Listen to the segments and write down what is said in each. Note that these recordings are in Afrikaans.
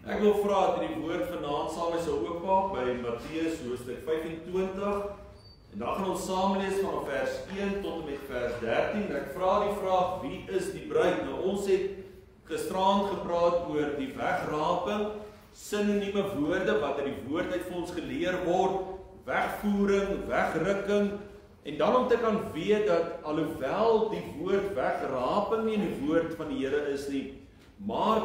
Ek wil vra dat die woord vanaand saam is oopmaak by Matteus hoofstuk 25 en dan gaan ons saam lees van vers 1 tot en met vers 13. Ek vra die vraag, wie is die bruid? Nou ons het gisterand gepraat oor die wegraping, sinonieme woorde wat in die woord uit vir ons geleer word, wegvoering, wegrukking, en dan om te kan weet dat alhoewel die woord wegraping nie in die woord van die Here is nie, maar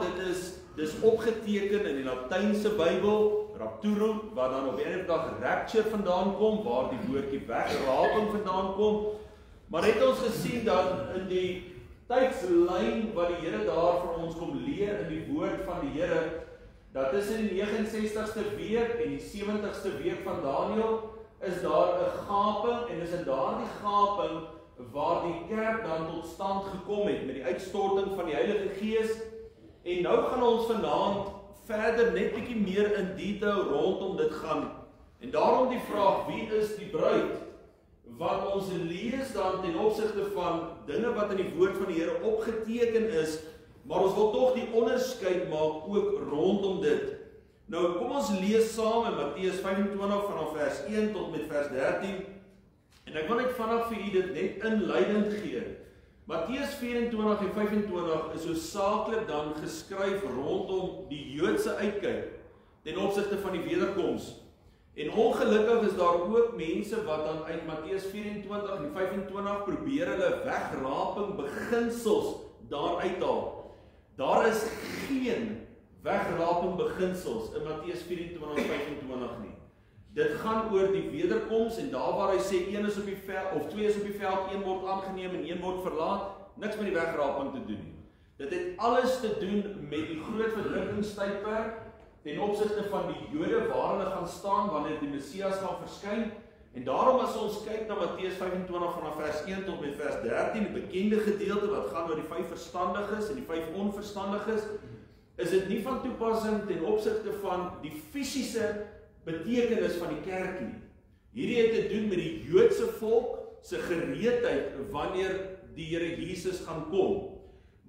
dis opgeteken in die Latynse Bybel, rapturum, wat dan op die einde dag rapture vandaan kom, waar die woordjie wegraping vandaan kom. Maar het ons gesien dat in die tydslyn wat die Here daar vir ons kom leer in die woord van die Here, dat tussen die 69ste week en die 70ste week van Daniël is daar 'n gaping, en is in daardie gaping waar die kerk dan tot stand gekom het met die uitstorting van die Heilige Gees. En nou gaan ons vanaand verder net bietjie meer in detail rondom dit gaan. En daarom die vraag, wie is die bruid? Wat ons lees dan ten opsigte van dinge wat in die woord van die Here opgeteken is, maar ons wil tog die onderskeid maak ook rondom dit. Nou kom ons lees saam in Matteus 25 vanaf vers 1 tot met vers 13. En ek wil net vanaf vir u dit net inleidend gee. Matteus 24 en 25 is hoofsaaklik dan geskryf rondom die Joodse uitkyk ten opsigte van die wederkoms. En ongelukkig is daar ook mense wat dan uit Matteus 24 en 25 probeer hulle wegraping beginsels daar uithaal. Daar is geen wegraping beginsels in Matteus 24 en 25 nie. Dit gaan oor die wederkoms, en daar waar hy sê een is op die veld of twee is op die veld, een word aangeneem en een word verlaat, niks met die wegraping te doen nie. Dit het alles te doen met die groot verdrukkingstydperk ten opsigte van die Jode waar hulle gaan staan wanneer die Messias gaan verskyn. En daarom as ons kyk na Matteus 25 vanaf vers 1 tot met vers 13, die bekende gedeelte wat gaan oor die 5 verstandiges en die 5 onverstandiges, is dit nie van toepassing ten opsigte van die fisiese betekenis van die kerk nie. Hierdie het te doen met die Joodse volk se gereedheid wanneer die Here Jesus gaan kom.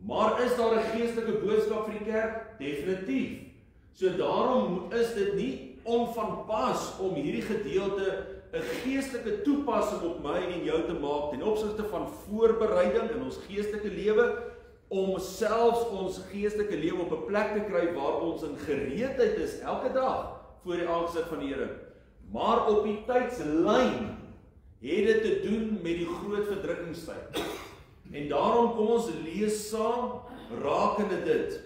Maar is daar 'n geestelike boodskap vir die kerk? Definitief. So daarom is dit nie onvanpas om hierdie gedeelte 'n geestelike toepassing op my en jou te maak ten opsigte van voorbereiding in ons geestelike lewe, om selfs ons geestelike lewe op 'n plek te kry waar ons in gereedheid is elke dag voor die aangesig van die Here. Maar op die tydslyn het dit te doen met die groot verdrukkingstyd. En daarom kom ons lees saam rakende dit.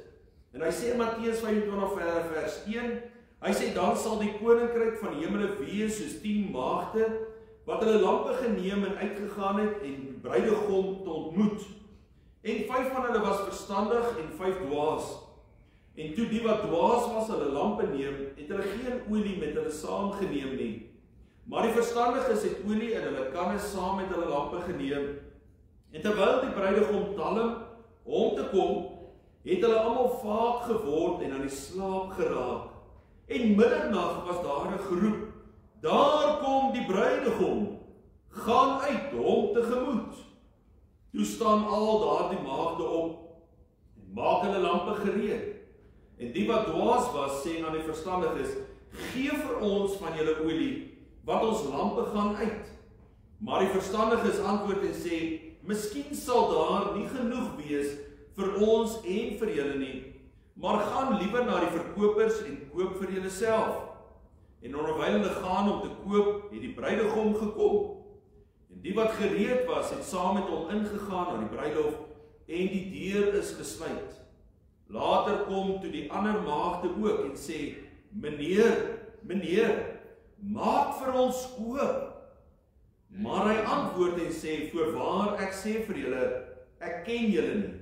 En hy sê in Matteus 25 vers 1, hy sê dan sal die koninkryk van die hemele wees soos 10 maagde wat hulle lampe geneem en uitgegaan het en die bruidegom te ontmoet. En 5 van hulle was verstandig en 5 dwaas. En toe die wat dwaas was hulle lampe neem, het hulle geen olie met hulle saamgeneem nie. Maar die verstandiges het olie in hulle kanne saam met hulle lampe geneem. En terwyl die bruidegom talm om te kom, het hulle almal vaag geword en aan die slaap geraak. En middernag was daar 'n geroep, daar kom die bruidegom, gaan uit hom tegemoet. Toe staan al daardie maagde op en maak hulle lampe gereed. En die wat dwaas was, sê aan die verstandiges, gee vir ons van julle olie, want ons lampe gaan uit. Maar die verstandiges antwoord en sê, miskien sal daar nie genoeg wees vir ons en vir julle nie, maar gaan liewer na die verkopers en koop vir julle self. En onderwyl hulle gaan om te koop, het die bruidegom gekom. En die wat gereed was, het saam met hom ingegaan na die bruilof, en die deur is gesluit. Later kom toe die ander maagde ook en sê, meneer, maak vir ons oop. Maar hy antwoord en sê, voorwaar ek sê vir julle, ek ken julle nie.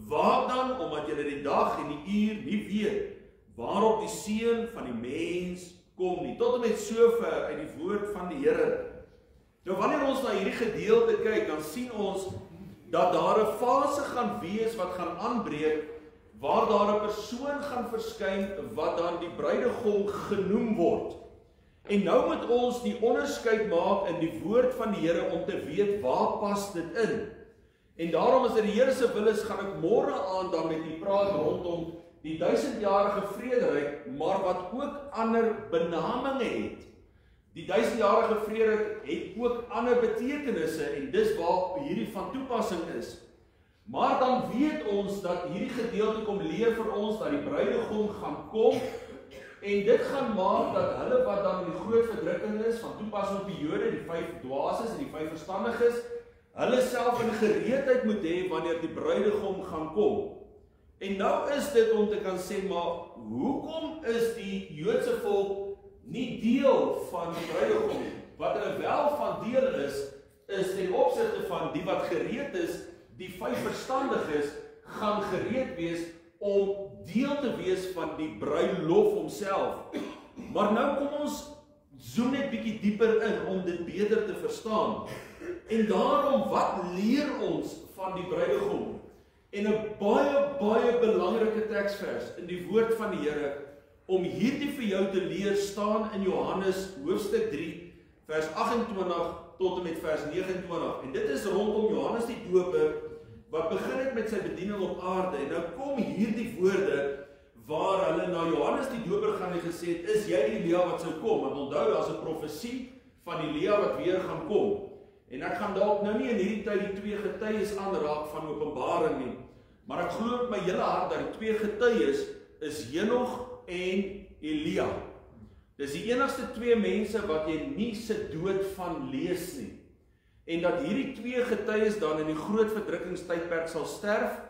Waak dan, omdat julle die dag en die uur nie weet, waarop die seun van die mens kom nie. Tot en met sover uit die woord van die Here. Nou wanneer ons na hierdie gedeelte kyk, dan sien ons dat daar 'n fase gaan wees wat gaan aanbreek, waar daar 'n persoon gaan verskyn wat dan die bruidegom genoem word. En nou moet ons die onderskeid maak in die woord van die Here om te weet waar pas dit in. En daarom as dit die Here se wil is, gaan ek môre aan dan met u praat rondom die 1000-jarige vrederyk, maar wat ook ander benamings het. Die 1000-jarige vrederyk het ook ander betekenisse en dis waar hierdie van toepassing is. Maar dan weet ons dat hierdie gedeelte kom leer vir ons dat die bruidegom gaan kom en dit gaan maak dat hulle wat dan in die groot verdrukking is, van toepassing op die Jode, die 5 dwaases en die 5 verstandiges, hulle self in gereedheid moet hê wanneer die bruidegom gaan kom. En nou is dit om te kan sê, maar hoekom is die Joodse volk nie deel van die bruidegom? Wat hulle wel van deel is ten opsigte van die wat gereed is, die 5 verstandiges gaan gereed wees om deel te wees van die bruilof homself. Maar nou kom ons zoom net bietjie dieper in om dit beter te verstaan. En daarom, wat leer ons van die bruidegom? En 'n baie belangrike teksvers in die woord van die Here om hierdie vir jou te leer staan in Johannes hoofstuk 3 vers 28 tot en met vers 29. En dit is rondom Johannes die Doper wat begin het met sy bediening op aarde. En nou kom hierdie woorde waar hulle na Johannes die Doper gaan en gesê het, is jy die Elia wat sou kom? Want onthou, daar's 'n profesie van die Elia wat weer gaan kom. En ek gaan dalk nou nie in hierdie tyd die 2 getuies aanraak van Openbaring nie, maar ek glo met my hele hart dat die 2 getuies is Henog en Elia. Dis die enigste 2 mense wat jy nie se dood van lees nie. En dat hierdie 2 getuies dan in die groot verdrukkingstydperk sal sterf.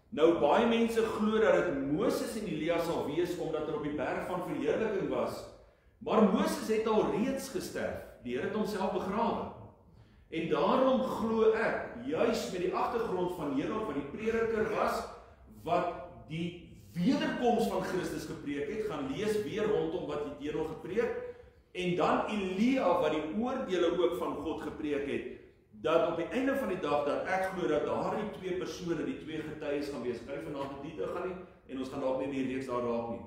Nou baie mense glo dat dit Moses en Elia sal wees omdat hulle op die berg van verheerliking was. Maar Moses het al reeds gesterf. Die Here het homself begrawe. En daarom glo ek, juis met die agtergrond van Henog wat die prediker was, wat die wederkoms van Christus gepreek het, gaan lees weer rondom wat Henog gepreek, en dan Elia wat die oordeele ook van God gepreek het, dat op die einde van die dag, dat ek glo dat daardie 2 persone, die 2 getuies gaan wees. Ek kan nie vanaand in diepte gaan nie, en ons gaan dalk nie die reeks daar raak nie.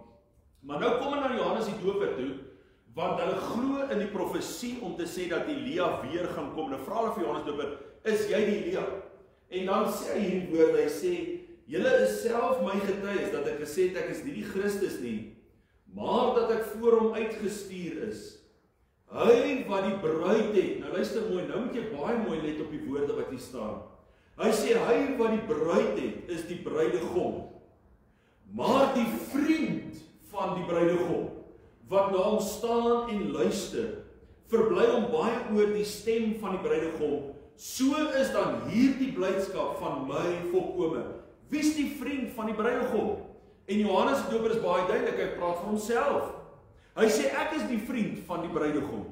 Maar nou kom ons na Johannes die Doper toe, want hulle glo in die profesie om te sê dat Elia weer gaan kom. Nou vra hulle vir Johannes Doper, is jy die Elia? En dan sê hy hierdie woorde, hy sê, julle is self my getuies, dat ek gesê het, ek is nie die Christus nie, maar dat ek voor hom uitgestuur is. Hy wat die bruid het, nou luister mooi, nou moet jy baie mooi let op die woorde wat hier staan. Hy sê, hy wat die bruid het, is die bruidegom. Maar die vriend van die bruidegom, wat na hom staan en luister, verbly hom baie oor die stem van die bruidegom. So is dan hierdie blydskap van my volkome. Wie is die vriend van die bruidegom? En Johannes die Doper is baie duidelik, hy praat vir homself. Hy sê, ek is die vriend van die bruidegom.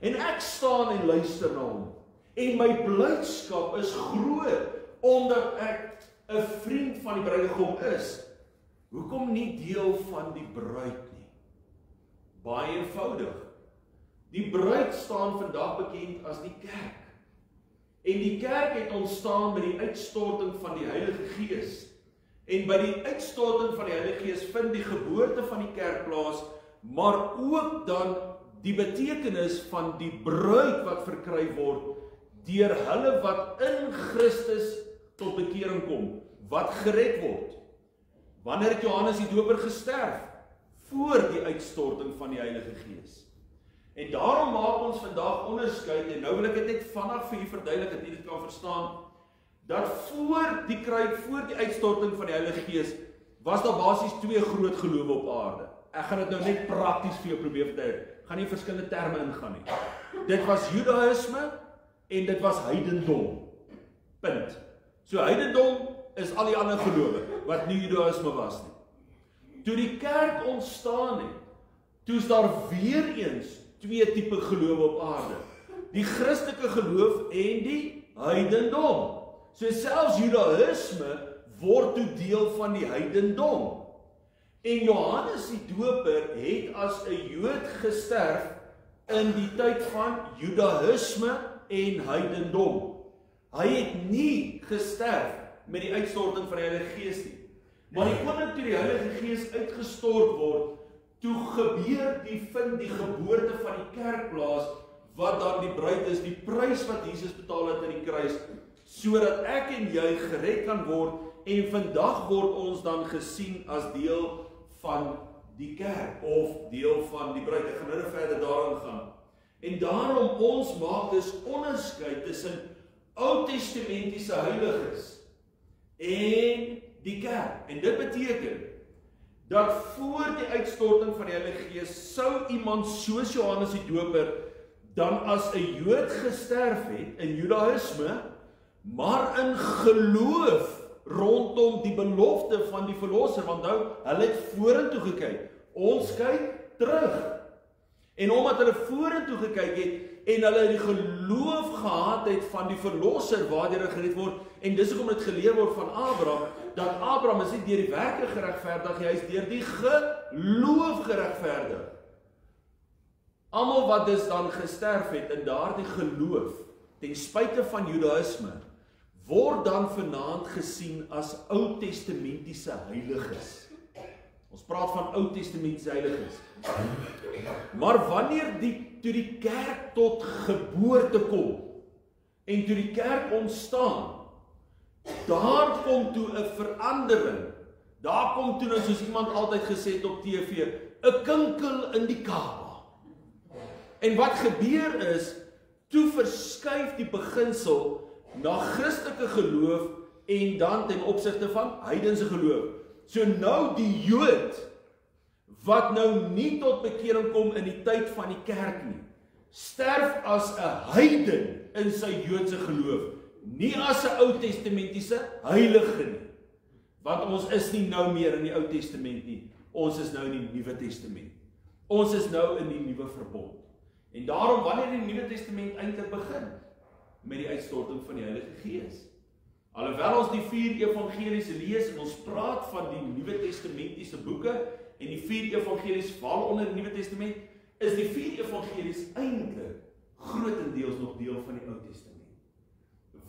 En ek staan en luister na hom. En my blydskap is groot, omdat ek 'n vriend van die bruidegom is. Hoekom nie deel van die bruid nie? Baie eenvoudig. Die bruid staan vandag bekend as die kerk. En die kerk het ontstaan met die uitstorting van die Heilige Gees. En by die uitstorting van die Heilige Gees vind die geboorte van die kerk plaas, maar ook dan die betekenis van die bruid wat verkry word deur hulle wat in Christus tot bekering kom, wat gered word. Wanneer het Johannes die Doper gesterf? Voor die uitstorting van die Heilige Gees. En daarom maak ons vandag onderskeid, en nou wil ek dit net vinnig vir julle verduidelik, dat jy dit kan verstaan, dat voor die uitstorting van die Heilige Gees, was daar basies 2 groot gelowe op aarde. Ek gaan dit nou net prakties vir jou probeer verduidelik. Gaan nie verskillende terme ingaan nie. Dit was Judaïsme en dit was heidendom. Punt. So heidendom is al die ander gelowe wat nie Judaïsme was nie. Toe die kerk ontstaan het, toe is daar weer eens 2 tipe gelowe op aarde. Die Christelike geloof en die heidendom. So selfs Judaïsme word toe deel van die heidendom. En Johannes die Doper het as 'n Jood gesterf in die tyd van Judaïsme en heidendom. Hy het nie gesterf met die uitstorting van die Heilige Gees nie. Maar die oomblik toe die Heilige Gees uitgestort word, toe gebeur vind die geboorte van die kerk plaas, wat dan die bruid is, die prys wat Jesus betaal het aan die kruis, sodat ek en jy gered kan word en vandag word ons dan gesien as deel van die kerk, of deel van die bruid. Ek gaan nou verder daaraan gaan. En daarom ons maak dus onderskeid tussen Oud-testamentiese heiliges en die kerk. En dit beteken dat voor die uitstorting van die Heilige Gees sou iemand soos Johannes die Doper dan as 'n Jood gesterf het in Judaïsme, maar in geloof rondom die belofte van die Verlosser, want nou, hulle het vorentoe gekyk. Ons kyk terug. En omdat hulle vorentoe gekyk het en hulle die geloof gehad het van die Verlosser waardeur hulle gered word, en dis hoekom dit geleer word van Abraham, dat Abraham is nie deur die werke geregverdig, hy is deur die geloof geregverdig. Almal wat dus dan gesterf het in daardie geloof, ten spyte van Judaïsme, word dan vanaand gesien as Oud-testamentiese heiliges. Ons praat van Oud-testamentiese heiliges. Maar wanneer toe die kerk tot geboorte kom, en toe die kerk ontstaan, daar kom toe 'n verandering. Daar kom toe, soos iemand altyd gesê het op TV, 'n kinkel in die Kaaba. En wat gebeur is, toe verskuif die beginsel na Christelike geloof en dan ten opsigte van heidense geloof. So nou die Jood wat nou nie tot bekering kom in die tyd van die kerk nie, sterf as 'n heiden in sy Joodse geloof, nie as 'n Oud-testamentiese heilige nie. Want ons is nie nou meer in die Ou Testament nie, ons is nou in die Nuwe Testament. Ons is nou in die Nuwe Verbond. En daarom, wanneer die Nuwe Testament eintlik begin, met die uitstorting van die Heilige Gees. Alhoewel ons die 4 evangelies lees en ons praat van die Nuwe Testamentiese boeke en die 4 evangelies val onder die Nuwe Testament, is die 4 evangelies eintlik grootendeels nog deel van die Ou Testament.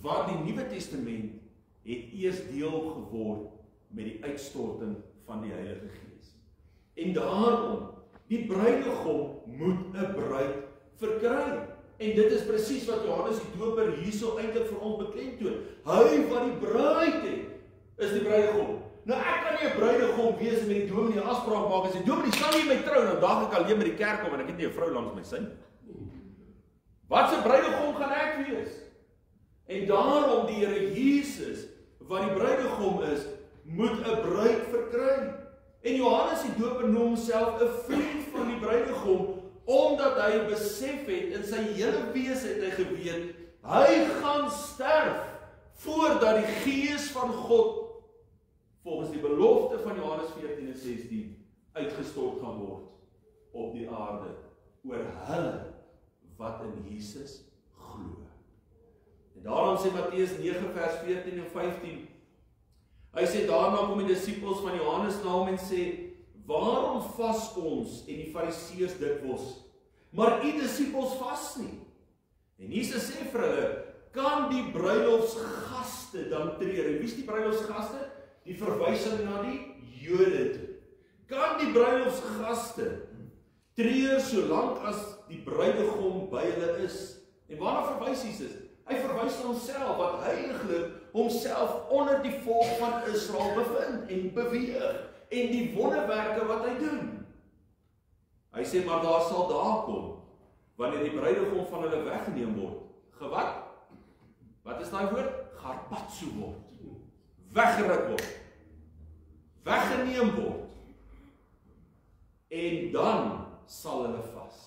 Want die Nuwe Testament het eers deel geword met die uitstorting van die Heilige Gees. En daarom, die bruidegom moet 'n bruid verkry. En dit is presies wat Johannes die Doper hierso eintlik vir ons beklemtoon. Hy wat die bruid het, is die bruidegom. Nou ek kan nie 'n bruidegom wees met die dominee afspraak maak en sê, dominee, sal jy my trou? Nou dag ek alleen met die kerk kom en ek het nie 'n vrou langs my sy. Wat 'n bruidegom gaan ek wees? En daarom die Here Jesus, wat die bruidegom is, moet 'n bruid verkry. En Johannes die Doper noem homself 'n vriend van die bruidegom, omdat hy besef het, in sy hele wese het hy geweet, hy gaan sterf, voordat die Gees van God, volgens die belofte van Johannes 14 en 16, uitgestort gaan word, op die aarde, oor hulle, wat in Jesus glo. En daarom sê Matteus 9 vers 14 en 15, hy sê, daarna kom die disippels van Johannes na hom en sê, waarom vas ons en die fariseërs dikwels, maar u disippels vas nie? En Jesus sê vir hulle, kan die bruilofsgaste dan treur? En wie is die bruilofsgaste? Die verwysing na die Jode toe. Kan die bruilofsgaste treur solank as die bruidegom by hulle is? En waarna verwys Jesus? Hy verwys na homself, wat heiliglik homself onder die volk van Israel bevind en beweeg, en die wonderwerke wat hy doen. Hy sê, maar daar sal daar kom, wanneer die bruidegom van hulle weggeneem word. Gewat? Wat is daai woord? Garpatso word. Weggeruk word. Weggeneem word. En dan sal hulle vas.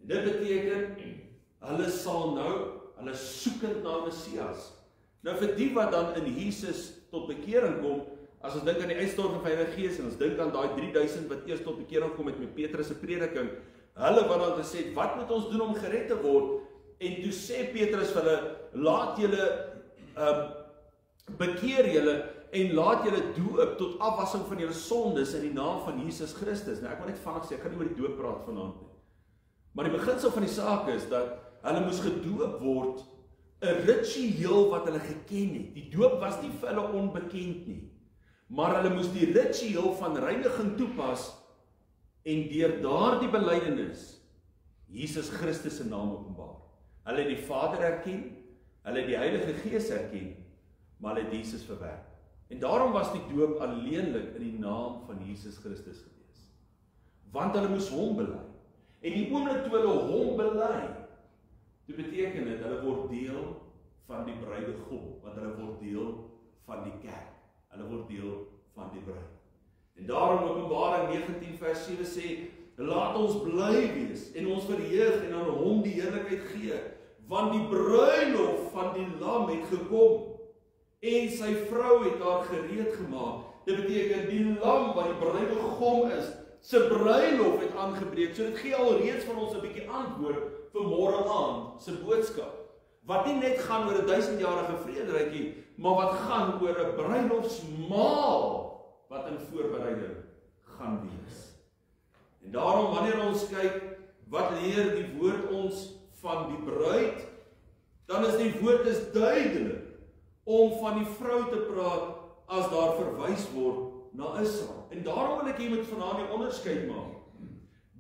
En dit beteken, hulle sal nou, hulle soekend na Messias. Nou vir die wat dan in Jesus tot bekering kom, as ons dink aan die uitstorting van die Heilige Gees, en ons dink aan daai 3000 wat eers tot bekering kom met Petrus se prediking, hulle wat dan gesê het, wat moet ons doen om gered te word? En toe sê Petrus vir hulle, laat julle bekeer julle en laat julle doop tot afwassing van julle sondes in die naam van Jesus Christus. Nou ek wil net vinnig sê, ek gaan nie oor die doop praat vanaand nie. Maar die beginsel van die saak is dat hulle moes gedoop word, 'n ritueel wat hulle geken het. Die doop was nie vir hulle onbekend nie, maar hulle moes die ritueel van reiniging toepas en deur daardie belydenis Jesus Christus se naam openbaar. Hulle het die Vader erken, hulle het die Heilige Gees erken, maar hulle het Jesus verwerp. En daarom was die doop alleenlik in die naam van Jesus Christus gewees. Want hulle moes hom bely. En die oomblik toe hulle hom bely, toe beteken dit hulle word deel van die bruidegom, want hulle word deel van die kerk. Hulle word deel van die bruid. En daarom Openbaring 19 vers 7 sê, laat ons bly wees en ons verheug en aan hom die heerlikheid gee, want die bruilof van die lam het gekom en sy vrou het haar gereed gemaak. Dit beteken die lam wat die bruidegom is, sy bruilof het aangebreek. So dit gee alreeds van ons 'n bietjie antwoord vir môre aand se boodskap. Wat nie net gaan oor 'n 1000-jarige vrederyk nie, maar wat gaan oor 'n bruilofsmaal wat in voorbereiding gaan wees. En daarom wanneer ons kyk, wat leer die woord ons van die bruid, dan is die woord is duidelik om van die vrou te praat as daar verwys word na Israel. En daarom wil ek hier met vanaand die onderskeid maak.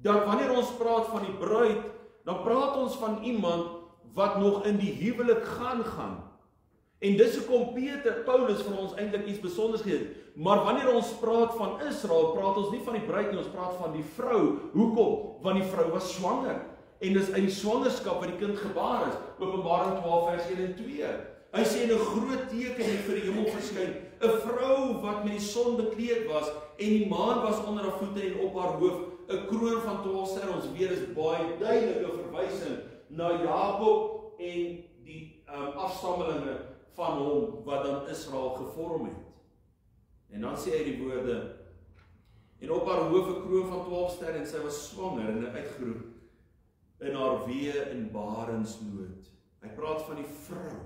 Dat wanneer ons praat van die bruid, dan praat ons van iemand wat nog in die huwelik gaan. En dis hoekom Paulus vir ons eintlik iets besonders gee. Maar wanneer ons praat van Israel, praat ons nie van die bruid nie, ons praat van die vrou. Hoekom? Want die vrou was swanger. En dis uit die swangerskap wat die kind gebaar is. Openbaring 12 vers 1 en 2. Hy sê 'n groot teken het vir die hemel verskyn. 'n Vrou wat met die son bekleed was en die maan was onder haar voete en op haar hoof 'n kroon van 12 sterre. Ons weet is baie duidelike verwysing na Jakob en die afstammelinge van hom wat dan Israel gevorm het. En dan sê hy die woorde, en op haar hoof 'n kroon van 12 sterre en sy was swanger en uitgeroep in haar weë in barensnood. Hy praat van die vrou.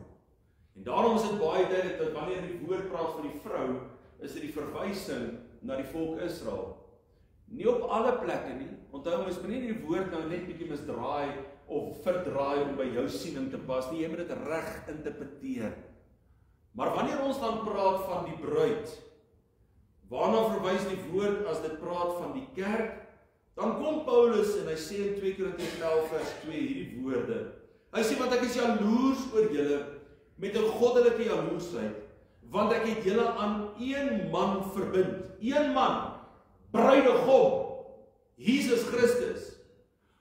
En daarom is dit baie duidelik dat wanneer die woord praat van die vrou, is dit die verwysing na die volk Israel. Nie op alle plekke nie. Onthou, mens moet nie die woord nou net bietjie misdraai of verdraai om by jou siening te pas nie. Jy moet dit reg interpreteer. Maar wanneer ons dan praat van die bruid, waarna verwys die woord as dit praat van die kerk, dan kom Paulus en hy sê in 2 Korintiërs 11 vers 2 hierdie woorde. Hy sê, want ek is jaloers oor julle met 'n goddelike jaloersheid, want ek het julle aan een man verbind. Een man, bruidegom, Jesus Christus,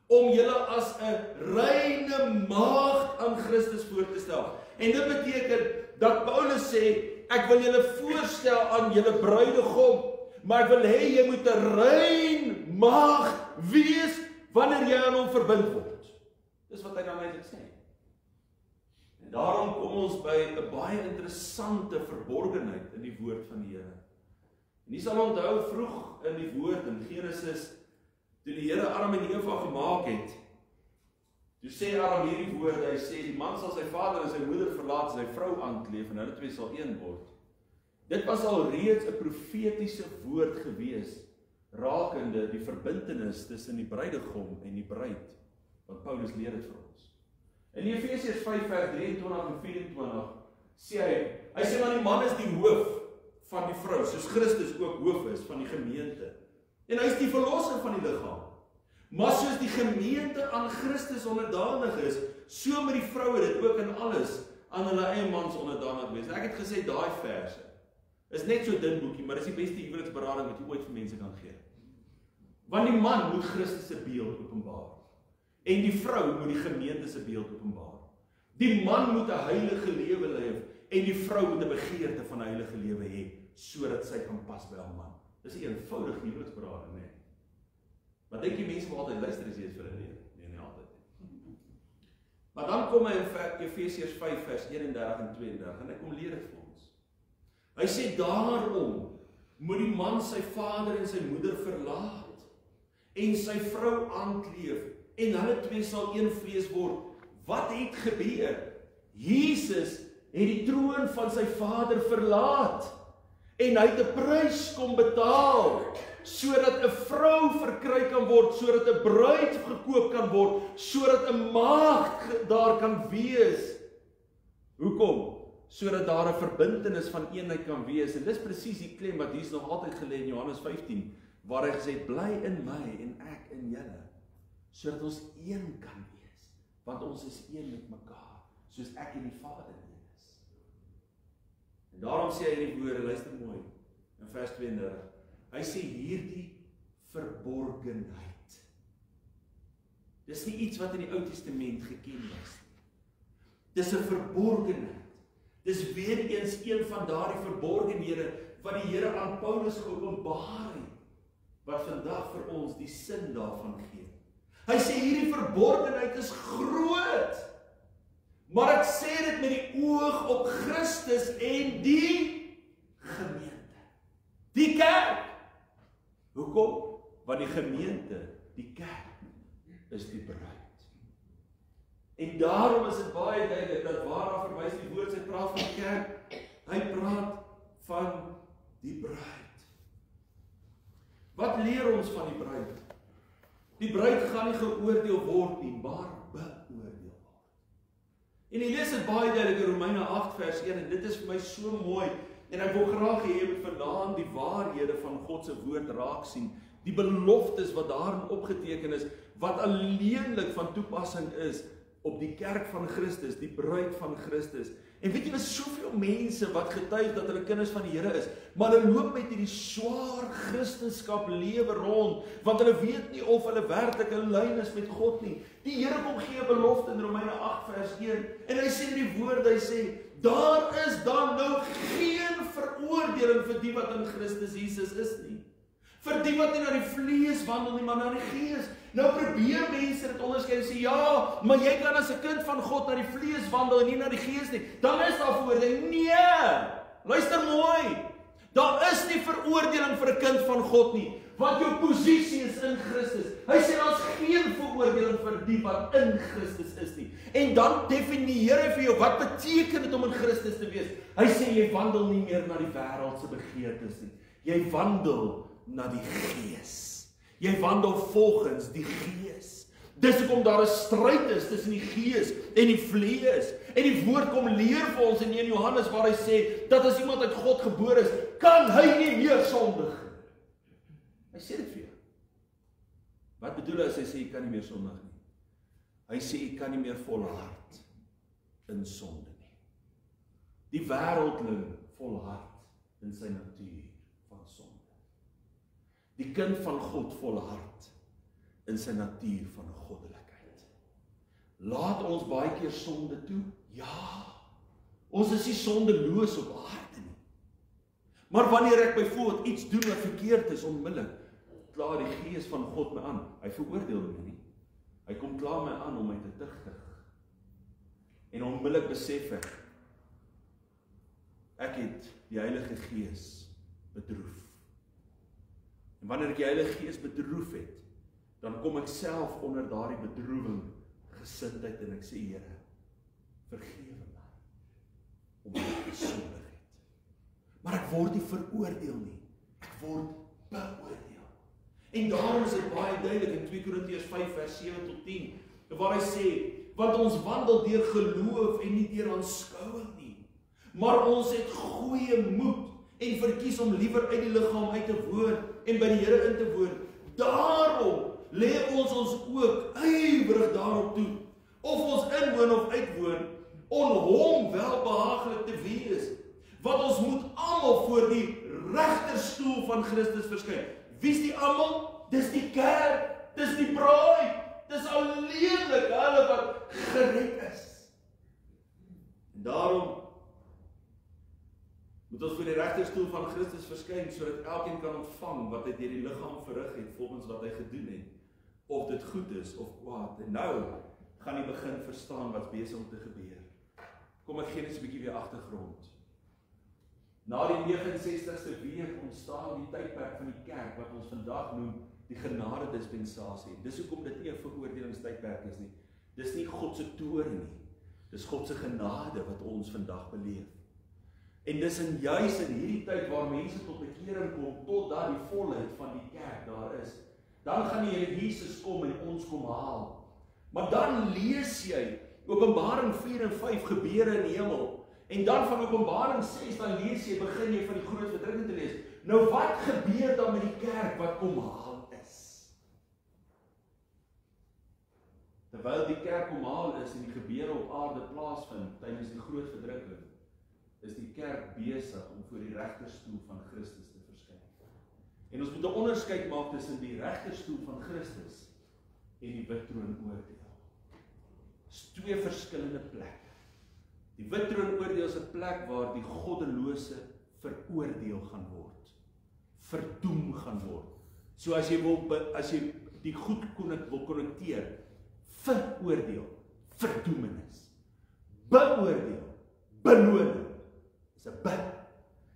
om julle as 'n reine maagd aan Christus voor te stel. En dit beteken dat Paulus sê, ek wil julle voorstel aan julle bruidegom, maar ek wil hê jy moet 'n rein maagd wees wanneer jy aan hom verbind word. Dis wat hy dan eintlik sê. En daarom kom ons by 'n baie interessante verborgenheid in die woord van die Here. En jy sal onthou vroeg in die woord in Genesis, toe die Here Adam en Eva gemaak het, toe sê Adam hierdie woorde, hy sê, die man sal sy vader en sy moeder verlaat en sy vrou aankleef en hulle twee sal een word. Dit was al reeds 'n profetiese woord gewees, rakende die verbintenis tussen die bruidegom en die bruid, want Paulus leer dit vir ons. In Efesiërs 5 vers 23 en 24 sê hy sê maar die man is die hoof van die vrou, soos Christus ook hoof is van die gemeente. En hy is die verlosser van die liggaam. Maar soos die gemeente aan Christus onderdanig is, so moet die vroue dit ook in alles aan hulle eie mans onderdanig wees. Ek het gesê daai verse is net so dun boekie, maar dis die beste huweliksberading wat jy ooit vir mense kan gee. Want die man moet Christus se beeld openbaar. En die vrou moet die gemeente se beeld openbaar. Die man moet 'n heilige lewe leef en die vrou moet 'n begeerte van 'n heilige lewe hê sodat sy kan pas by haar man. Dis 'n eenvoudige huweliksberading, né? Maar dink jy mense wil altyd luister as jy dit vir hulle leer? Nee, nie altyd nie. Maar dan kom hy in Efesiërs 5 vers 31 en 32 en hy kom leer dit vir ons. Hy sê daarom moet die man sy vader en sy moeder verlaat en sy vrou aankleef en hulle twee sal een vlees word. Wat het gebeur? Jesus het die troon van sy vader verlaat en hy het 'n prys kom betaal sodat 'n vrou verkry kan word, sodat 'n bruid gekoop kan word, sodat 'n maagd daar kan wees. Hoekom? Sodat daar 'n verbintenis van eenheid kan wees. En dis presies die klem wat hier nog altyd gelê in Johannes 15, waar hy gesê het, bly in my en ek in julle, sodat ons een kan wees, want ons is een met mekaar, soos ek en die Vader een is. En daarom sê hy die woorde, luister mooi, in vers 32, hy sê hierdie verborgenheid. Dis nie iets wat in die Ou Testament geken was nie. Dis 'n verborgenheid. Dis weer eens een van daardie verborgenhede wat die Here aan Paulus geopenbaar het, wat vandag vir ons die sin daarvan gee. Hy sê hierdie verborgenheid is groot, maar ek sê dit met die oog op Christus en die gemeente, die kerk. Hoekom? Want die gemeente, die kerk, is die bruid. En daarom is dit baie duidelik dat waarna verwys die woord, sy praat van kerk, hy praat van die bruid. Wat leer ons van die bruid? Die bruid gaan nie geoordeel word nie, maar beoordeel word. En jy lees dit baie duidelik in Romeine 8 vers 1 en dit is vir my so mooi en ek wil graag hê jy moet vanaand die waarhede van God se woord raak sien, die beloftes wat daarin opgeteken is, wat alleenlik van toepassing is op die kerk van Christus, die bruid van Christus. En weet jy, daar is soveel mense wat getuig dat hulle kinders van die Here is, maar hulle loop met hierdie swaar Christenskap lewe rond, want hulle weet nie of hulle werklik in lyn is met God nie. Die Here kom gee 'n belofte in Romeine 8 vers 1, en hy sê die woord, hy sê, daar is dan nou geen veroordeling vir die wat in Christus Jesus is nie. Vir die wat nie na die vlees wandel nie, maar na die gees. Nou probeer mense dit onderskei en sê, ja, maar jy kan as 'n kind van God na die vlees wandel en nie na die gees nie. Dan is daar veroordeling. Nee, luister mooi. Daar is nie veroordeling vir 'n kind van God nie, want jou posisie is in Christus. Hy sê daar's geen veroordeling vir die wat in Christus is nie. En dan definieer hy vir jou, wat beteken dit om in Christus te wees? Hy sê jy wandel nie meer na die wêreldse begeertes nie. Jy wandel na die gees. Jy wandel volgens die gees. Dis hoekom daar 'n stryd is tussen die gees en die vlees. En die woord kom leer vir ons in 1 Johannes waar hy sê, dat as iemand uit God gebore is, kan hy nie meer sondig nie. Hy sê dit vir jou. Wat bedoel hy as hy sê, jy kan nie meer sondig nie? Hy sê, jy kan nie meer volhard in sonde nie. Die wêreldling volhard in sy natuur van sonde. Die kind van God volhard in sy natuur van goddelikheid. Laat ons baie keer sonde toe? Ja. Ons is nie sondeloos op aarde nie. Maar wanneer ek byvoorbeeld iets doen wat verkeerd is, onmiddellik, kla die gees van God my aan. Hy veroordeel my nie. Hy kom kla my aan om my te tigtig. En onmiddellik besef ek het die Heilige Gees bedroef. En wanneer ek die Heilige Gees bedroef het, dan kom ek self onder daardie bedroewing gesindheid en ek sê, Here, vergewe my, omdat ek gesondig het. Maar ek word nie veroordeel nie, ek word beoordeel. En daarom is dit baie duidelik in 2 Korintiërs 5 vers 7 tot 10, waar hy sê, want ons wandel deur geloof en nie deur aanskouing nie, maar ons het goeie moed en verkies om liewer uit die liggaam uit te woon en by die Here in te woon. Daarom lê ons ook ywerig daarop toe, of ons inwoon of uitwoon, om hom welbehaaglik te wees, wat ons moet almal voor die regterstoel van Christus verskyn. Wie's die almal? Dis die kerk, dis die bruid, dis alleenlik hulle wat gered is. En daarom moet ons voor die regterstoel van Christus verskyn, sodat elkeen kan ontvang wat hy deur die liggaam verrig het, volgens wat hy gedoen het, of dit goed is of kwaad. En nou gaan jy begin verstaan wat besig om te gebeur. Kom ek gee net 'n bietjie weer agtergrond. Na die 69ste week ontstaan die tydperk van die kerk, wat ons vandag noem die genade dispensasie. Dis hoekom dit nie 'n veroordelingstydperk is nie. Dis nie God se toorn nie. Dis God se genade wat ons vandag beleef. En dis juis in hierdie tyd waar mense tot bekering kom, totdat die volheid van die kerk daar is. Dan gaan die Here Jesus kom en ons kom haal. Maar dan lees jy Openbaring 4 en 5 gebeure in die hemel. En dan van Openbaring 6 dan lees jy, begin jy van die groot verdrukking te lees. Nou wat gebeur dan met die kerk wat kom haal is? Terwyl die kerk kom haal is en die gebeure op aarde plaasvind tydens die groot verdrukking, is die kerk besig om voor die regterstoel van Christus te verskyn. En ons moet 'n onderskeid maak tussen die regterstoel van Christus en die wittroonoordeel. Dit is twee verskillende plekke. Die wittroonoordeel is 'n plek waar die goddelose veroordeel gaan word, verdoem gaan word. So as jy die goed wil konnekteer, veroordeel, verdoemenis, beoordeel, beloning, is 'n bid.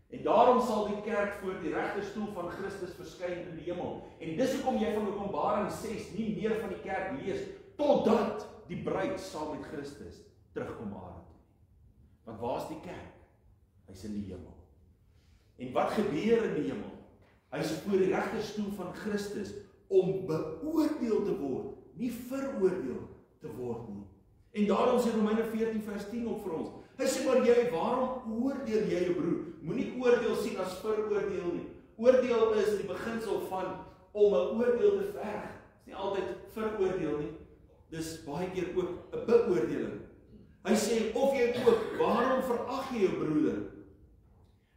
En daarom sal die kerk voor die regterstoel van Christus verskyn in die hemel. En dis hoekom jy van Openbaring 6 nie meer van die kerk lees, totdat die bruid saam met Christus terugkom aarde toe. Want waar is die kerk? Hy's in die hemel. En wat gebeur in die hemel? Hy's voor die regterstoel van Christus om beoordeel te word, nie veroordeel te word nie. En daarom sê Romeine 14 vers 10 op vir ons. Hy sê maar waarom oordeel jy jou broer? Moenie oordeel sien as veroordeel nie. Oordeel is die beginsel van om 'n oordeel te verg. Dit is nie altyd veroordeel nie. Dis baie keer ook 'n beoordeling. Hy sê of jy ook, waarom verag jy jou broeder?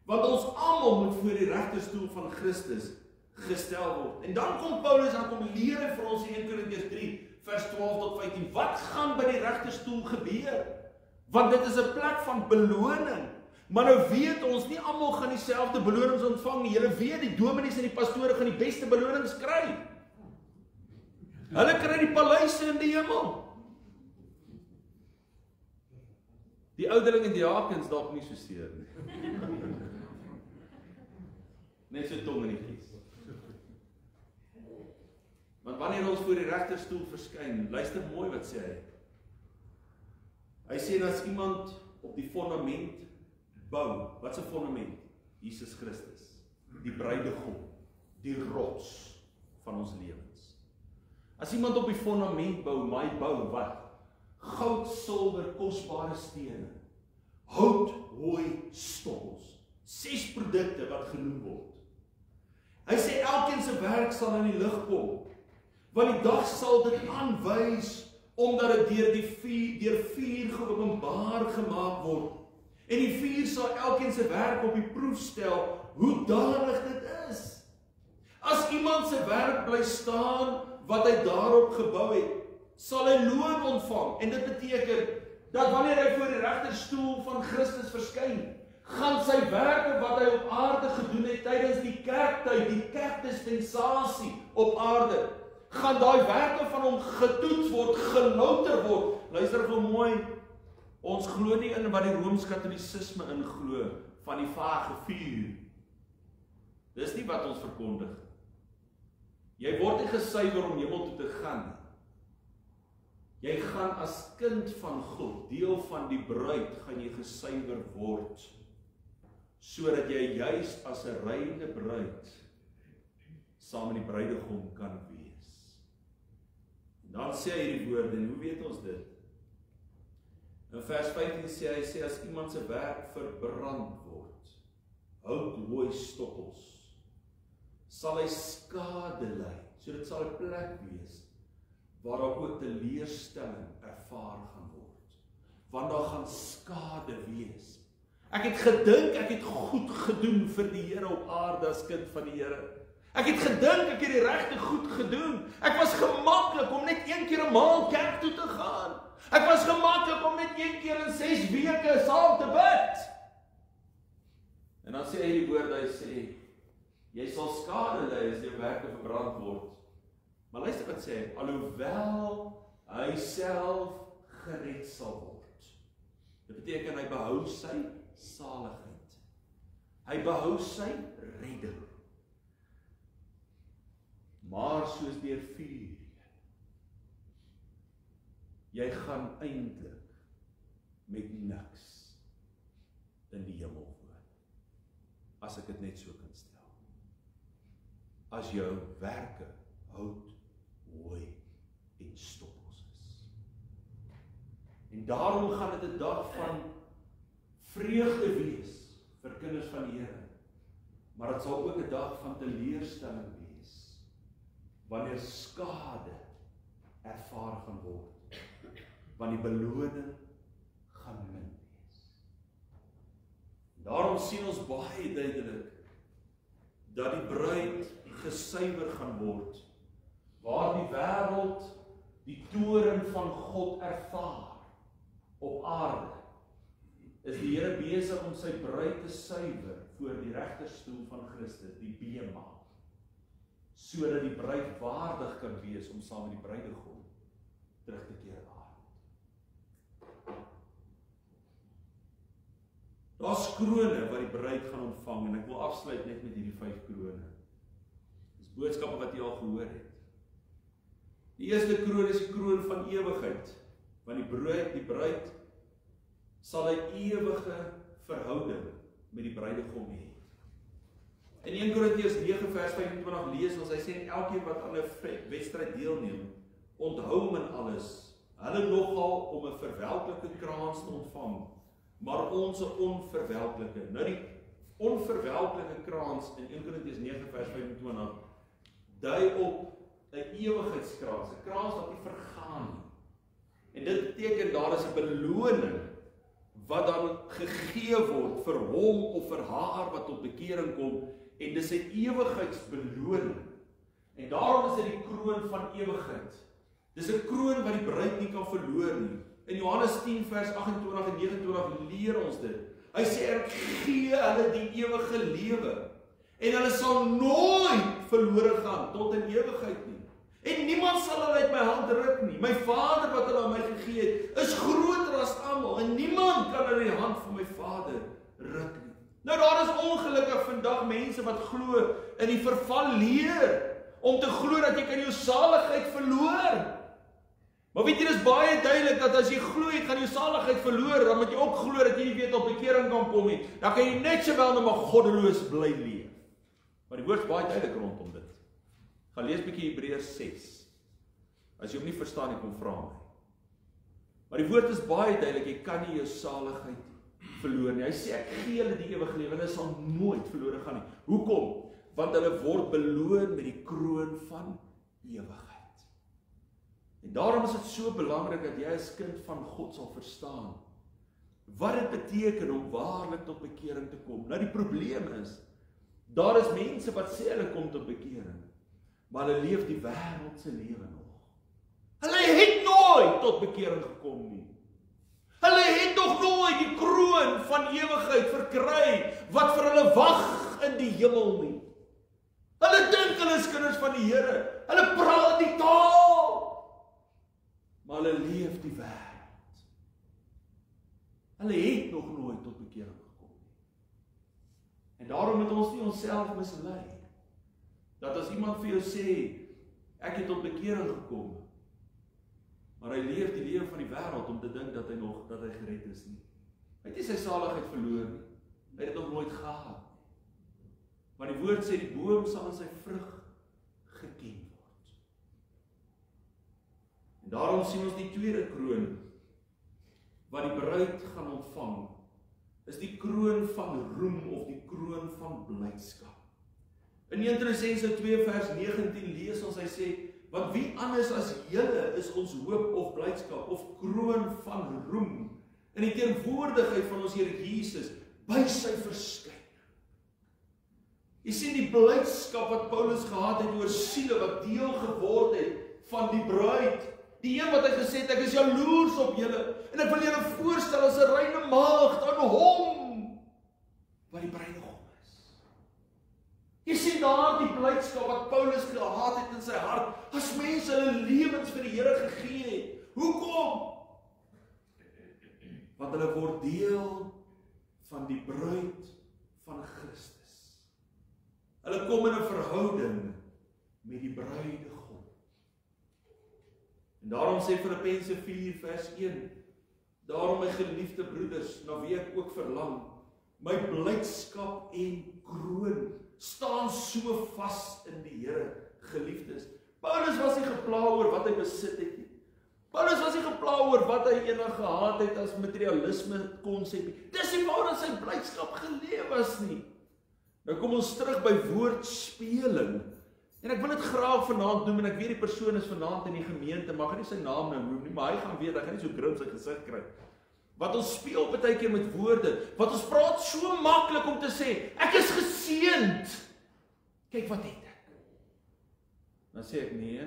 Want ons almal moet voor die regterstoel van Christus gestel word. En dan kom Paulus en kom leer hy vir ons in 1 Korintiërs 3 vers 12 tot 15. Wat gaan by die regterstoel gebeur? Want dit is 'n plek van beloning. Maar nou weet ons, nie almal gaan dieselfde belonings ontvang nie. Julle weet, die dominees en die pastore gaan die beste belonings kry. Hulle kry die paleise in die hemel. Die ouderlinge en diakens dalk nie so seer nie. Net so tong in die kies. Want wanneer ons voor die regterstoel verskyn, luister mooi wat sê hy. Hy sê as iemand op die fondament bou, wat is 'n fondament? Jesus Christus, die bruidegom, die rots van ons lewens. As iemand op die fondament bou, maar hy bou wat? Goud, silwer, kosbare stene, hout, hooi, stoppels. 6 produkte wat genoem word. Hy sê elkeen se werk sal in die lig kom, want die dag sal dit aanwys, omdat dit deur vuur geopenbaar gemaak word. En die vuur sal elkeen se werk op die proef stel, hoe danig dit is. As iemand se werk bly staan, wat hy daarop gebou het, sal hy loon ontvang. En dit beteken, dat wanneer hy voor die regterstoel van Christus verskyn, gaan sy werke wat hy op aarde gedoen het, tydens die kerktyd, die kerkdispensasie op aarde, gaan daai werke van hom getoets word, gelouter word. Luister gou mooi, ons glo nie in wat die Rooms-Katolisisme inglo, van die vage vuur. Dis nie wat ons verkondig. Jy word nie gesuiwer om hemel toe te gaan. Jy gaan as kind van God, deel van die bruid, gaan jy gesuiwer word, sodat jy juis as 'n reine bruid, saam met die bruidegom kan wees. Dan sê hy die woorde, en hoe weet ons dit? In vers 15 sê hy, as iemand se werk verbrand word, hout, hooi, stoppels, sal hy skade ly. So dit sal 'n plek wees, waar daar ook teleurstelling ervaar gaan word. Want daar gaan skade wees. Ek het gedink, ek het goed gedoen vir die Here op aarde as kind van die Here. Ek het gedink, ek het die regte goed gedoen. Ek was gemaklik om net 1 keer 'n maand kerk toe te gaan. Ek was gemaklik om net 1 keer in 6 weke saam te bid. En dan sê hy die woord, hy sê, jy sal skade ly as jou werke verbrand word. Maar luister wat sê hy, alhoewel hy self gered sal word. Dit beteken hy behou sy saligheid. Hy behou sy redding. Maar soos deur vuur, jy gaan eintlik met niks in die hemel woon. As ek dit net so kan stel. As jou werke hout, hooi en stoppels is. En daarom gaan dit 'n dag van vreugde wees vir kinders van die Here. Maar dit sal ook 'n dag van teleurstelling wees, wanneer skade ervaar gaan word, want die beloning gaan min wees. Daarom sien ons baie duidelik dat die bruid gesuiwer gaan word, waar die wêreld die toorn van God ervaar op aarde, is die Here besig om sy bruid te suiwer voor die regterstoel van Christus, die bema, sodat die bruid waardig kan wees om saam met die bruidegom terug te keer aarde. Daar's krone wat die bruid gaan ontvang, en ek wil afsluit net met hierdie 5 krone. Dis boodskappe wat jy al gehoor het. Die eerste kroon is die kroon van ewigheid, want die bruid sal 'n ewige verhouding met die bruidegom hê. In 1 Korintiërs 9 vers 25 lees ons, hy sê, elkeen wat aan 'n wedstryd deelneem, onthou hom in alles, hulle nogal om 'n verwelklike kraans te ontvang, maar ons 'n onverwelklike. Nou die onverwelklike kraans in 1 Korintiërs 9 vers 25 dui op 'n ewigheidskraans, 'n kraans wat nie vergaan nie. En dit beteken daar is 'n beloning wat dan gegee word vir hom of vir haar wat tot bekering kom, en dis 'n ewigheidsbeloning. En daarom is dit die kroon van ewigheid. Dis 'n kroon wat die bruid nie kan verloor nie. In Johannes 10 vers 28 en 29 leer ons dit. Hy sê, ek gee hulle die ewige lewe, en hulle sal nooit verlore gaan tot in ewigheid nie. En niemand sal hulle uit my hand ruk nie. My Vader wat hulle aan my gegee het, is groter as almal, en niemand kan hulle die hand van my Vader ruk nie. Nou daar is ongelukkig vandag mense wat glo in die verval leer, om te glo dat jy kan jou saligheid verloor. Maar weet jy, dis baie duidelik dat as jy glo jy gaan jou saligheid verloor, dan moet jy ook glo dat jy nie weet op bekering kan kom nie. Dan kan jy net sowel nog maar goddeloos bly leef. Maar die woord is baie duidelik rondom dit. Gaan lees bietjie Hebreërs 6. As jy hom nie verstaan nie, kom vra my. Maar die woord is baie duidelik, jy kan nie jou saligheid verloor nie. Hy sê, ek gee hulle die ewige lewe, hulle sal nooit verlore gaan nie. Hoekom? Want hulle word beloon met die kroon van ewigheid. En daarom is dit so belangrik dat jy as kind van God sal verstaan wat dit beteken om waarlik tot bekering te kom. Nou die probleem is, daar is mense wat sê hulle kom tot bekering, maar hulle leef die wêreldse lewe nog. Hulle het nooit tot bekering gekom nie. Hulle het nog nooit die kroon van ewigheid verkry wat vir hulle wag in die hemel nie. Hulle dink hulle is kinders van die Here. Hulle praat die taal, maar hulle leef die wêreld. Hulle het nog nooit tot bekering gekom nie. En daarom moet ons nie onsself mislei, dat as iemand vir jou sê, ek het tot bekering gekom, maar hy leef die lewe van die wêreld om te dink dat hy gered is nie. Hy het nie sy saligheid verloor nie. Hy het dit nog nooit gehad nie. Maar die woord sê, die boom sal in sy vrug geken word. En daarom sien ons die tweede kroon, wat die bruid gaan ontvang, is die kroon van roem of die kroon van blydskap. In 1 Tessalonisense 2 vers 19 lees ons, hy sê, want wie anders as julle is ons hoop of blydskap of kroon van roem in die teenwoordigheid van ons Here Jesus by sy verskyning. Jy sien die blydskap wat Paulus gehad het oor siele wat deel geword het van die bruid. Die een wat hy gesê het, ek is jaloers op julle en ek wil julle voorstel as 'n reine maagd aan hom wat die bruidegom is. Jy sien daar die blydskap wat Paulus gehad het in sy hart, as mense hulle lewens vir die Here gegee het. Hoekom? Want hulle word deel van die bruid van Christus. Hulle kom in 'n verhouding met die bruidegom. En daarom sê Filippense 4 vers 1, daarom my geliefde broeders, na wie ek ook verlang, my blydskap en kroon staan so vas in die Here, geliefdes. Paulus was nie gepla oor wat hy besit het nie. Paulus was nie gepla oor wat hy eendag gehad het as materialisme konsep nie. Dis nie waar sy blydskap geleef was nie. Nou kom ons terug by woordspeling. En ek wil dit graag vanaand noem, en ek weet die persoon is vanaand in die gemeente, mag nie sy naam nou noem nie, maar hy gaan weet, hy gaan nie so grim sy gesig kry. wat ons speel baie keer met woorde, wat ons praat so maklik om te sê, ek is geseënd. Kyk wat het ek. Dan sê ek, nee,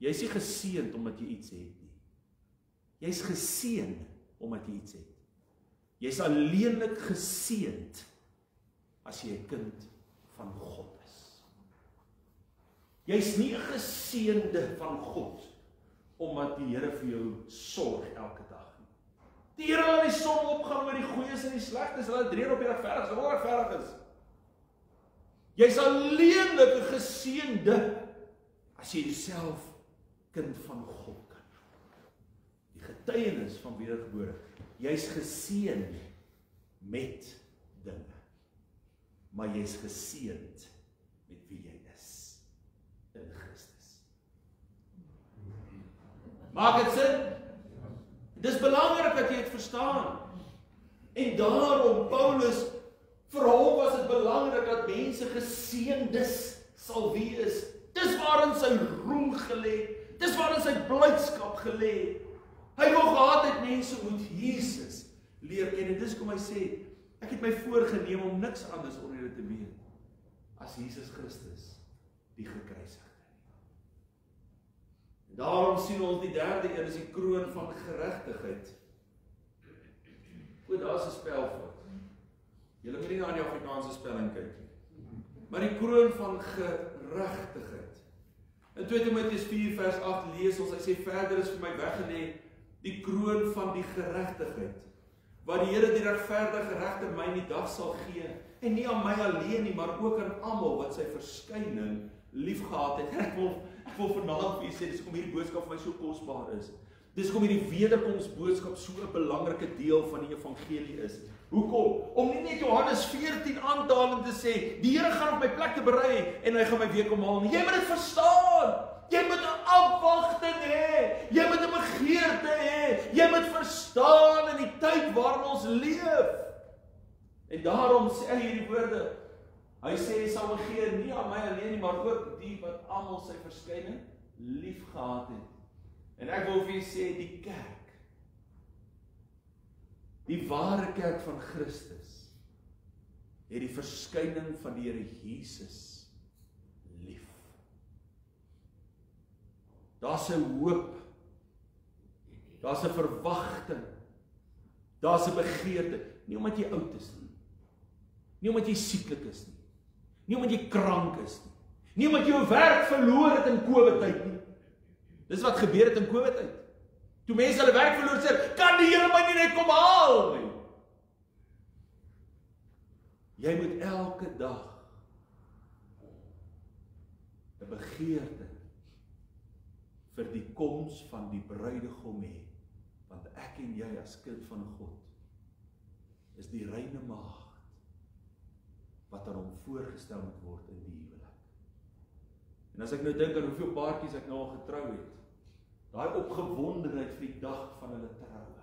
jy is nie geseënd omdat jy iets het nie. Jy is geseën omdat jy iets het. Jy is alleenlik geseënd as jy 'n kind van God is. Jy is nie 'n geseënde van God omdat die Here vir jou sorg elke dag nie. Die Here laat die son opgaan oor die goeies en die slegtes, laat dit reën op die regverdiges en onregverdiges. Jy is alleenlik 'n geseënde as jy jouself kind van God kan noem. Die getuienis van wedergebore. Jy's geseën met dinge, maar jy's geseënd met wie jy is in Christus. Maak dit sin? Dis belangrik dat jy dit verstaan. En daarom Paulus, vir hom was dit belangrik dat mense geseëndes sal wees. Dis waarin sy roem gelê, dis waarin sy blydskap gelê. Hy wou gehad het mense moet Jesus leer ken. En dis kom hy sê, ek het my voorgenem om niks anders onder julle te weet as Jesus Christus, die gekruisigde. En daarom sien ons die derde een is die kroon van geregtigheid. Goed, daar's 'n spelfout. Julle moet nie na die Afrikaanse spelling kyk nie. Maar die kroon van geregtigheid. In 2 Timoteus 4 vers 8 lees ons, hy sê verder is vir my weggelê die kroon van die geregtigheid, wat die Here die regverdige regter my in die dag sal gee, en nie aan my alleen nie, maar ook aan almal wat sy verskyning liefgehad het. Ek wil vanaand vir julle sê, dis hoekom hierdie boodskap vir my so kosbaar is. Dis hoekom hierdie wederkomsboodskap so 'n belangrike deel van die evangelie is. Hoekom? Om nie net Johannes 14 aan te haal en te sê, die Here gaan op my plek te berei en hy gaan my weer kom haal nie. Jy moet dit verstaan. Jy moet 'n afwagting hê. Jy moet 'n begeerte hê. Jy moet verstaan in die tyd waarin ons leef. En daarom sê hy hierdie woorde. Hy sê hy sal gee nie aan my alleen nie, maar ook die wat almal sy verskyning liefgehad het. En ek wil vir julle sê die kerk, die ware kerk van Christus, het die verskyning van die Here Jesus lief. Daar's 'n hoop, daar's 'n verwagting, daar's 'n begeerte, nie omdat jy oud is nie, nie omdat jy sieklik is nie, nie omdat jy krank is nie, nie omdat jy jou werk verloor het in COVID-tyd nie. Dis wat gebeur het in COVID-tyd. Toe mense hulle werk verloor sê, kan die Here my nie net kom haal nie. Jy moet elke dag 'n begeerte vir die koms van die bruidegom hê, want ek en jy as kind van God is die reine maagd wat aan hom voorgestel moet word in die huwelik. En as ek nou dink aan hoeveel paartjies ek nou al getrou het, daai opgewondenheid vir die dag van hulle troue.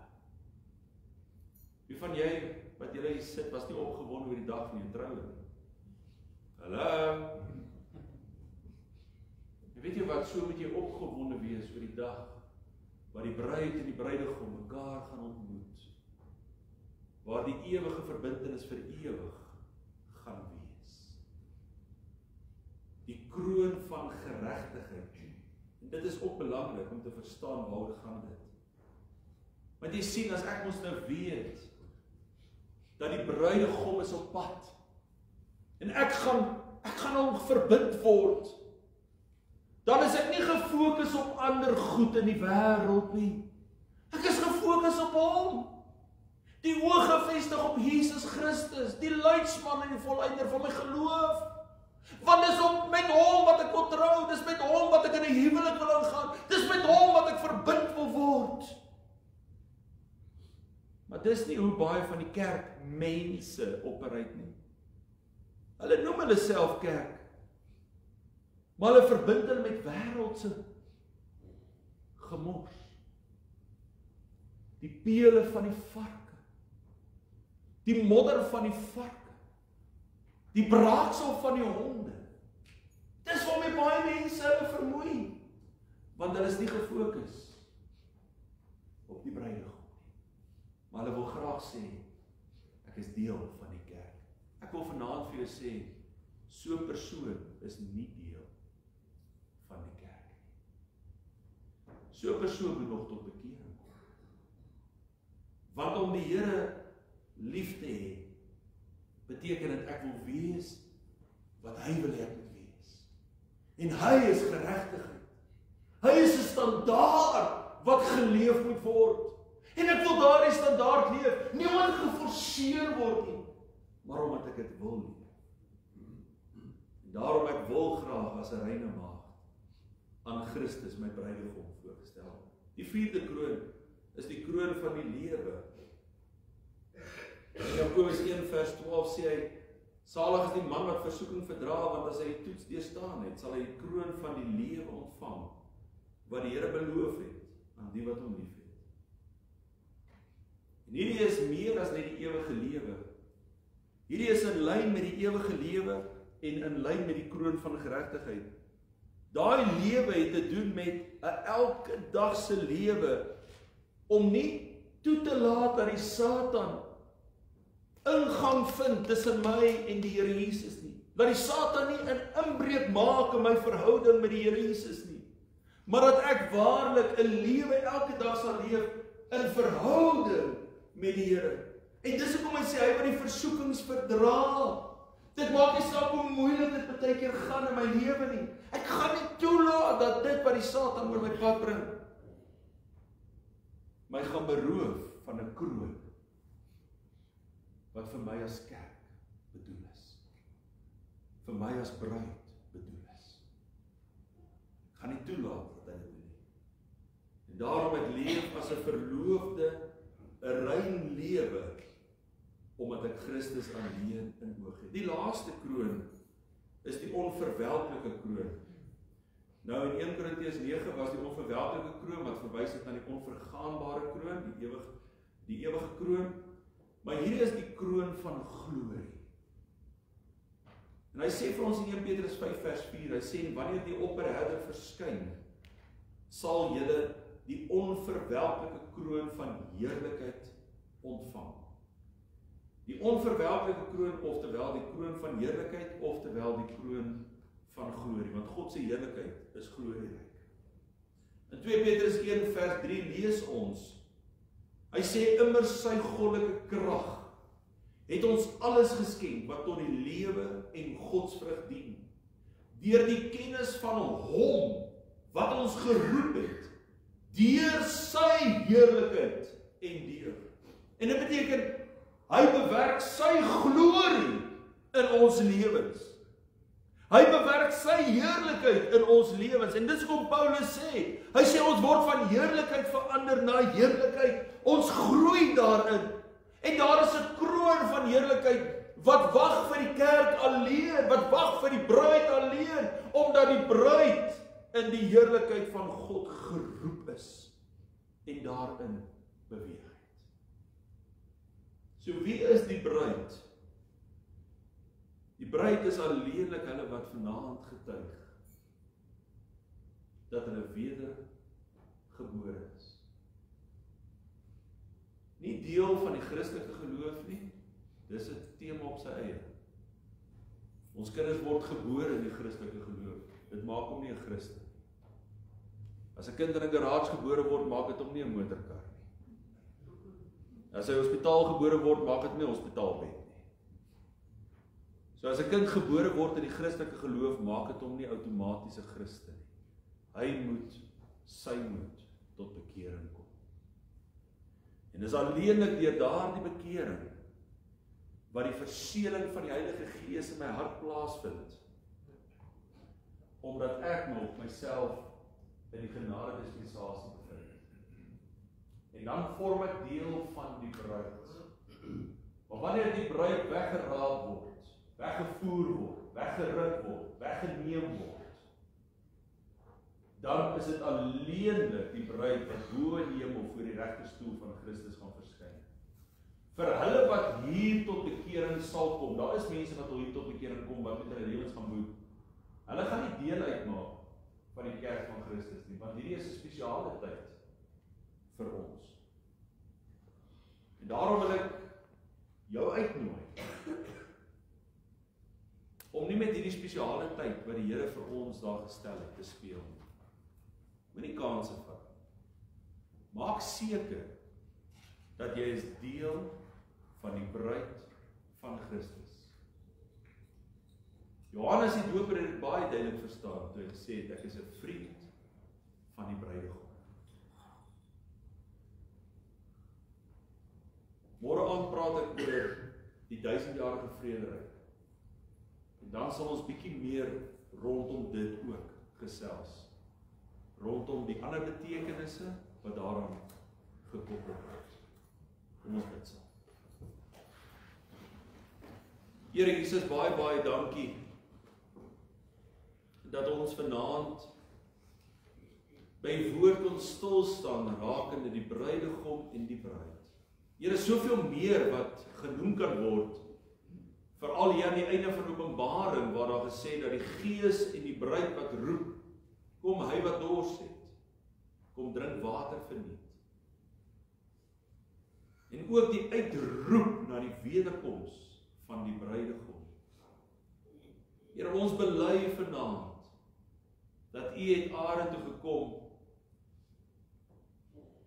Wie van jy wat julle hier sit was nie opgewonde oor die dag van jou troue nie? Hallo. En weet jy wat, so moet jy opgewonde wees oor die dag waar die bruid en die bruidegom mekaar gaan ontmoet, waar die ewige verbintenis vir ewig gaan wees. Die kroon van geregtigheid. En dit is ook belangrik om te verstaan waaroor gaan dit. Want jy sien, as ek mos nou weet dat die bruidegom is op pad en ek gaan hom verbind word, dan is ek nie gefokus op ander goed in die wêreld nie. Ek is gefokus op hom. Die oog gefestig op Jesus Christus, die leidsman en die volleinder van my geloof. Want dis met hom wat ek wil trou, dis met hom wat ek in 'n huwelik wil ingaan, dis met hom wat ek verbind wil word. Maar dis nie hoe baie van die kerk mense opereer nie. Hulle noem hulle self kerk, maar hulle verbind hulle met wêreldse gemors. Die pele van die varke, die modder van die varke, die braaksel van die honde. Dis waarmee baie mense hulle vermoei, want hulle is nie gefokus op die bruidegom nie. maar hulle wil graag sê, ek is deel van die kerk. Ek wil vanaand vir jou sê, so 'n persoon is nie deel van die kerk nie. So 'n persoon moet nog tot bekering kom. Want om die Here lief te hê, beteken dit ek wil wees wat hy wil hê ek moet wees. En hy is geregtigheid. Hy is 'n standaard wat geleef moet word. En ek wil daardie standaard leef. Niemand geforseer word nie, maar omdat ek dit wil leef. En daarom ek wil graag as 'n reine maagd aan Christus my bruidegom voorgestel. Die 4de kroon is die kroon van die lewe. In Jakobus 1 vers 12 sê hy, salig is die man wat versoeking verdra, want as hy die toets deurstaan het, sal hy die kroon van die lewe ontvang, wat die Here beloof het aan die wat hom lief het. En hierdie is meer as net die ewige lewe. Hierdie is in lyn met die ewige lewe en in lyn met die kroon van geregtigheid. Daai lewe het te doen met 'n elke dag se lewe om nie toe te laat dat die Satan ingang vind tussen my en die Here Jesus nie. Dat die Satan nie 'n inbreuk maak in my verhouding met die Here Jesus nie. Maar dat ek waarlik 'n lewe elke dag sal leef in verhouding met die Here. En dis hoekom hy sê hy wat die versoekings verdra. Dit maak nie saak hoe moeilik dit baie keer gaan in my lewe nie. Ek gaan nie toelaat dat dit wat die Satan oor my pad bring my gaan beroof van 'n kroon wat vir my as kerk bedoel is. Vir my as bruid bedoel is. Ek gaan nie toelaat dat hy dit doen nie. En daarom ek leef as 'n verloofde, 'n rein lewe, omdat ek Christus alleen in oog het. Die laaste kroon is die onverwelklike kroon. Nou in 1 Korintiërs 9 was die onverwelklike kroon wat verwys het na die onvergaanbare kroon, die ewige kroon. Maar hier is die kroon van glorie. En hy sê vir ons in 1 Petrus 5 vers 4, hy sê, wanneer die opperherder verskyn, sal julle die onverwelklike kroon van heerlikheid ontvang. Die onverwelklike kroon, oftewel die kroon van heerlikheid, oftewel die kroon van glorie, want God se heerlikheid is glorieryk. In 2 Petrus 1 vers 3 lees ons, hy sê immers sy goddelike krag het ons alles geskenk wat tot die lewe en godsvrug dien, deur die kennis van hom wat ons geroep het, deur sy heerlikheid en deur. En dit beteken, hy bewerk sy glorie in ons lewens. Hy bewerk sy heerlikheid in ons lewens. En dis hoekom Paulus sê, hy sê ons word van heerlikheid verander na heerlikheid. Ons groei daarin. En daar is 'n kroon van heerlikheid wat wag vir die kerk alleen, wat wag vir die bruid alleen, omdat die bruid in die heerlikheid van God geroep is en daarin beweeg het. So wie is die bruid? Die bruid is alleenlik hulle wat vanaand getuig dat hulle wedergebore is. Nie deel van die Christelike geloof nie, dis 'n tema op sy eie. Ons kinders word gebore in die Christelike geloof. Dit maak hom nie 'n Christen. As 'n kind in 'n garage gebore word, maak dit hom nie 'n motorkar nie. As hy hospitaal gebore word, maak dit nie 'n hospitaalbed nie. So as 'n kind gebore word in die Christelike geloof, maak dit hom nie outomaties 'n Christen nie. Hy moet tot bekering kom. En dis alleenlik deur daardie bekering wat die verseëling van die Heilige Gees in my hart plaasvind. Omdat ek nog myself in die genade dispensasie bevind. En dan vorm ek deel van die bruid. Maar wanneer die bruid weggeraap word, weggevoer word, weggeruk word, weggeneem word, dan is dit alleenlik die bruid wat bo in die hemel voor die regterstoel van Christus gaan verskyn. Vir hulle wat hier tot bekering sal kom, daar is mense wat hier tot bekering kom, wat met hulle lewens gaan boek. Hulle gaan nie deel uitmaak van die kerk van Christus nie, want hierdie is 'n spesiale tyd vir ons. En daarom wil ek jou uitnooi om nie met hierdie spesiale tyd wat die Here vir ons daar gestel het te speel. Moenie kanse vat. Maak seker dat jy is deel van die bruid van Christus. Johannes die Doper het dit baie duidelik verstaan toe hy gesê het, ek is 'n vriend van die bruidegom. Môre aand praat ek oor die 1000-jarige vrederyk. En dan sal ons bietjie meer rondom dit ook gesels. Rondom die ander betekenisse wat daaraan gekoppel word. Kom ons bid saam. Here Jesus, baie dankie dat ons vanaand by woord ons stil staan rakende die bruidegom en die bruid. Here, soveel meer wat genoem kan word, veral hier aan die einde van Openbaring waar daar gesê dat die Gees en die bruid wat roep, kom hy wat dors het, kom drink water verniet. En ook die uitroep na die wederkoms van die bruidegom. Here, ons bely vanaand dat U het aarde toe gekom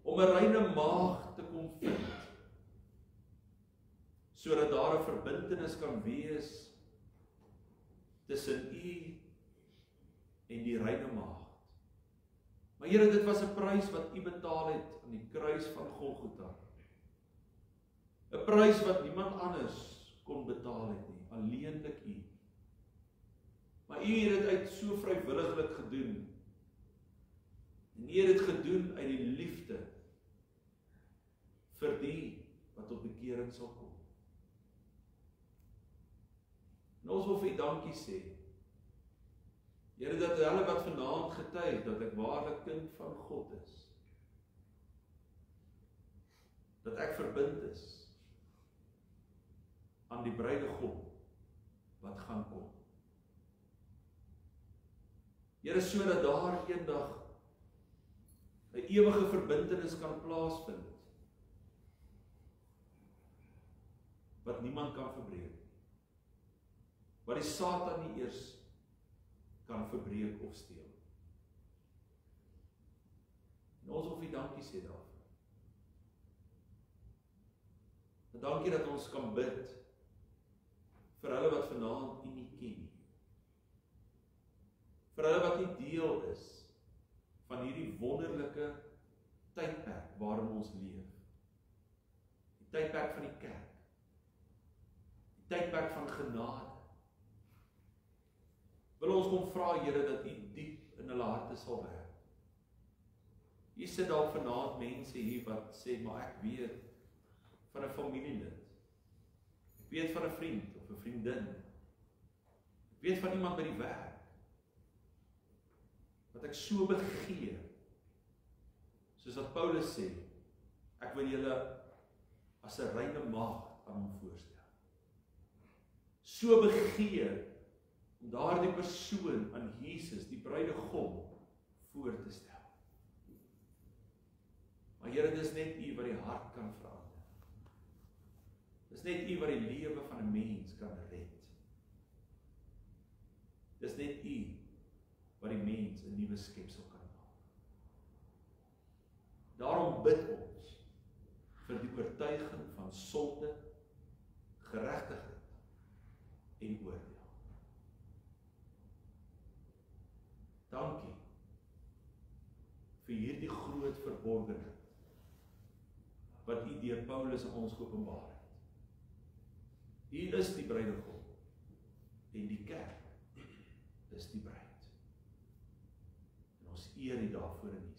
om 'n reine maagd te kom vind, sodat daar 'n verbintenis kan wees tussen U en die reine maagd. Maar Here, dit was 'n prys wat U betaal het aan die kruis van Golgotha. 'n Prys wat niemand anders kon betaal het nie, alleenlik U. Maar U het dit uit so vrywilliglik gedoen. En U het dit gedoen uit die liefde vir die wat tot bekering sal kom. En ons wil vir U dankie sê. Here, dat hulle wat vanaand getuig dat ek waarlik kind van God is. Dat ek verbind is aan die bruidegom wat gaan kom. Here, sodat daar eendag 'n ewige verbintenis kan plaasvind wat niemand kan verbreek. Wat die Satan nie eers kan verbreek of steel. En ons wil vir dankie sê daarvoor. En dankie dat ons kan bid vir hulle wat vanaand U nie ken nie. Vir hulle wat nie deel is van hierdie wonderlike tydperk waarin ons leef. Die tydperk van die kerk. Die tydperk van genade. Wil ons kom vra, Here, dat U diep in hulle harte sal werk. Hier sit dalk vanaand mense hier wat sê, maar ek weet van 'n familielid. Ek weet van 'n vriend of 'n vriendin. Ek weet van iemand by die werk wat ek so begeer. Soos wat Paulus sê, ek wil julle as 'n reine maagd aan hom voorstel. So begeer om daardie persoon aan Jesus, die bruidegom, voor te stel. Maar Here, dis net U wat die hart kan verander. Dis net U wat die lewe van 'n mens kan red. Dis net U wat die mens 'n nuwe skepsel kan maak. Daarom bid ons vir die oortuiging van sonde, geregtigheid en oordeel. Dankie vir hierdie groot verborgenheid wat U deur Paulus aan ons geopenbaar het. U is die bruidegom en die kerk is die bruid. En ons eer U daarvoor in